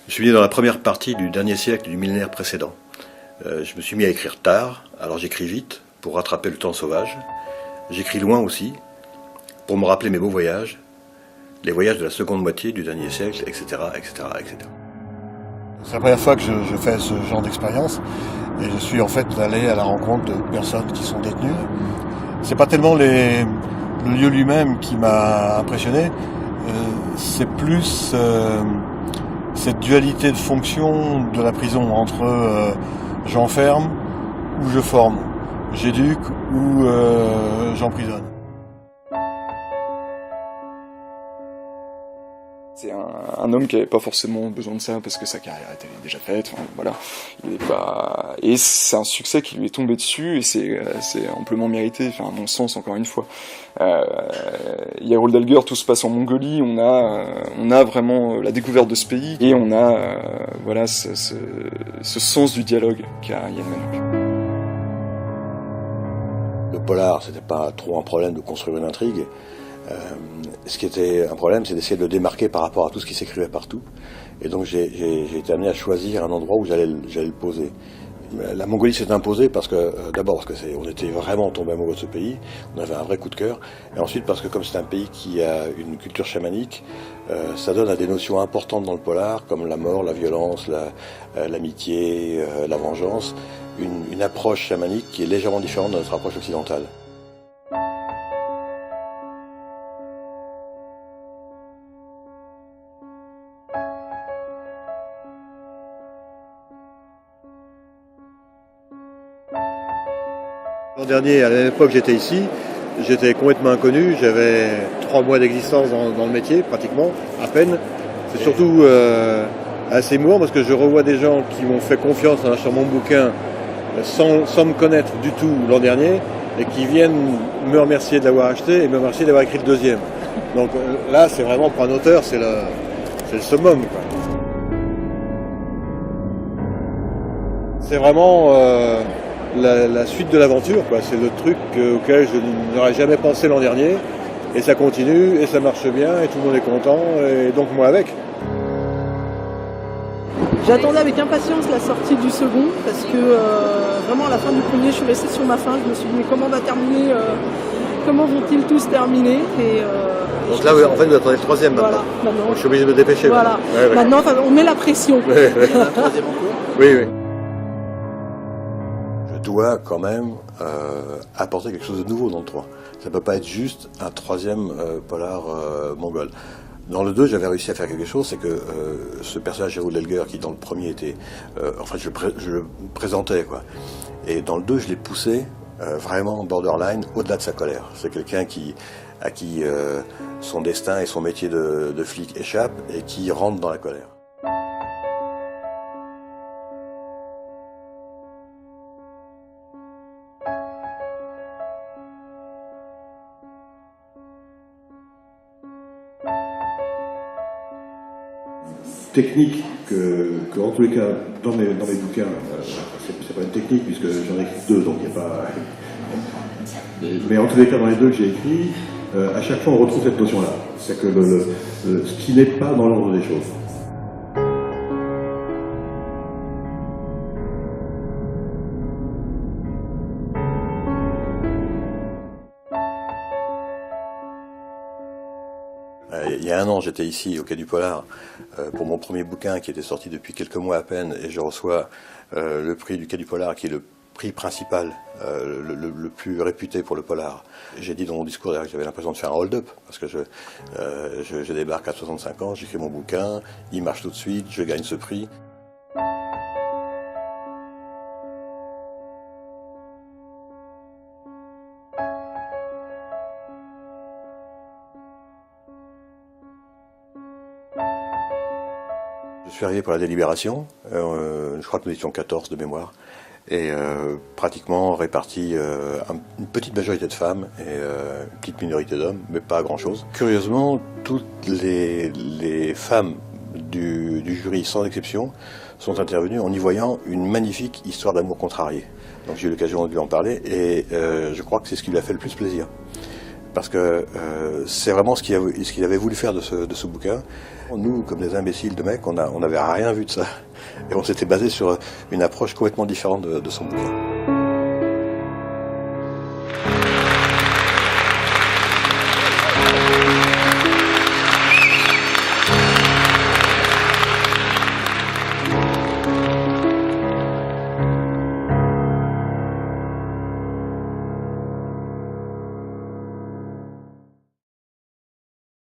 Je suis né dans la première partie du dernier siècle du millénaire précédent. Je me suis mis à écrire tard, alors j'écris vite pour rattraper le temps sauvage. J'écris loin aussi pour me rappeler mes beaux voyages, les voyages de la seconde moitié du dernier siècle, etc., etc., etc. C'est la première fois que je fais ce genre d'expérience et je suis en fait allé à la rencontre de personnes qui sont détenues. C'est pas tellement le lieu lui-même qui m'a impressionné, c'est plus cette dualité de fonction de la prison entre j'enferme ou je forme, j'éduque ou j'emprisonne. C'est un homme qui n'avait pas forcément besoin de ça parce que sa carrière était déjà faite. Enfin, voilà, il est pas. Et c'est un succès qui lui est tombé dessus et c'est amplement mérité. Enfin, à mon sens, encore une fois. Il y a Roald Dahl, tout se passe en Mongolie. On a vraiment la découverte de ce pays et on a voilà ce sens du dialogue qu'a Yann Manock. Le polar, c'était pas trop un problème de construire une intrigue. Ce qui était un problème, c'est d'essayer de le démarquer par rapport à tout ce qui s'écrivait partout. Et donc j'ai été amené à choisir un endroit où j'allais le poser. La Mongolie s'est imposée parce que d'abord parce que on était vraiment tombé amoureux de ce pays, on avait un vrai coup de cœur, et ensuite parce que comme c'est un pays qui a une culture chamanique, ça donne à des notions importantes dans le polar, comme la mort, la violence, l'amitié, la vengeance, une approche chamanique qui est légèrement différente de notre approche occidentale. L'an dernier, à la même époque, j'étais ici, j'étais complètement inconnu, j'avais 3 mois d'existence dans le métier, pratiquement, à peine. C'est surtout assez émouvant parce que je revois des gens qui m'ont fait confiance en achetant mon bouquin sans me connaître du tout l'an dernier et qui viennent me remercier de l'avoir acheté et me remercier d'avoir écrit le deuxième. Donc là, c'est vraiment pour un auteur, c'est le summum, quoi. C'est vraiment la suite de l'aventure, quoi. C'est le truc auquel je n'aurais jamais pensé l'an dernier, et ça continue, et ça marche bien, et tout le monde est content, et donc moi avec. J'attendais avec impatience la sortie du second, parce que vraiment à la fin du premier, je suis restée sur ma faim, je me suis dit mais comment va terminer, comment vont-ils tous terminer Donc là, en fait, vous attendez le troisième maintenant. Voilà, maintenant. Donc, je suis obligé de me dépêcher. Voilà, ouais. Maintenant on met la pression. Il y en a un troisième en cours ? Oui. Je dois quand même apporter quelque chose de nouveau dans le 3. Ça ne peut pas être juste un troisième polar mongol. Dans le 2, j'avais réussi à faire quelque chose, c'est que ce personnage Roald Dahl, qui dans le premier était... je le présentais, quoi. Et dans le 2, je l'ai poussé vraiment borderline, au-delà de sa colère. C'est quelqu'un à qui son destin et son métier de flic échappent et qui rentre dans la colère. Technique que en tous les cas, dans mes bouquins, c'est pas une technique puisque j'en ai écrit 2, donc il n'y a pas... Mais en tous les cas, dans les 2 que j'ai écrits, à chaque fois on retrouve cette notion-là. C'est que ce qui n'est pas dans l'ordre des choses. Il y a 1 an, j'étais ici, au Quai du Polar, pour mon premier bouquin qui était sorti depuis quelques mois à peine, et je reçois le prix du Quai du Polar, qui est le prix principal, le plus réputé pour le polar. J'ai dit dans mon discours d'ailleurs que j'avais l'impression de faire un hold-up, parce que je débarque à 65 ans, j'écris mon bouquin, il marche tout de suite, je gagne ce prix. Je suis arrivé pour la délibération, je crois que nous étions 14 de mémoire, et pratiquement répartis une petite majorité de femmes et une petite minorité d'hommes, mais pas grand-chose. Curieusement, toutes les femmes du jury, sans exception, sont intervenues en y voyant une magnifique histoire d'amour contrarié. Donc j'ai eu l'occasion de lui en parler, et je crois que c'est ce qui lui a fait le plus plaisir. parce que c'est vraiment ce qu'il avait voulu faire de ce bouquin. Nous, comme des imbéciles de mecs, on n'avait rien vu de ça. Et on s'était basé sur une approche complètement différente de son bouquin.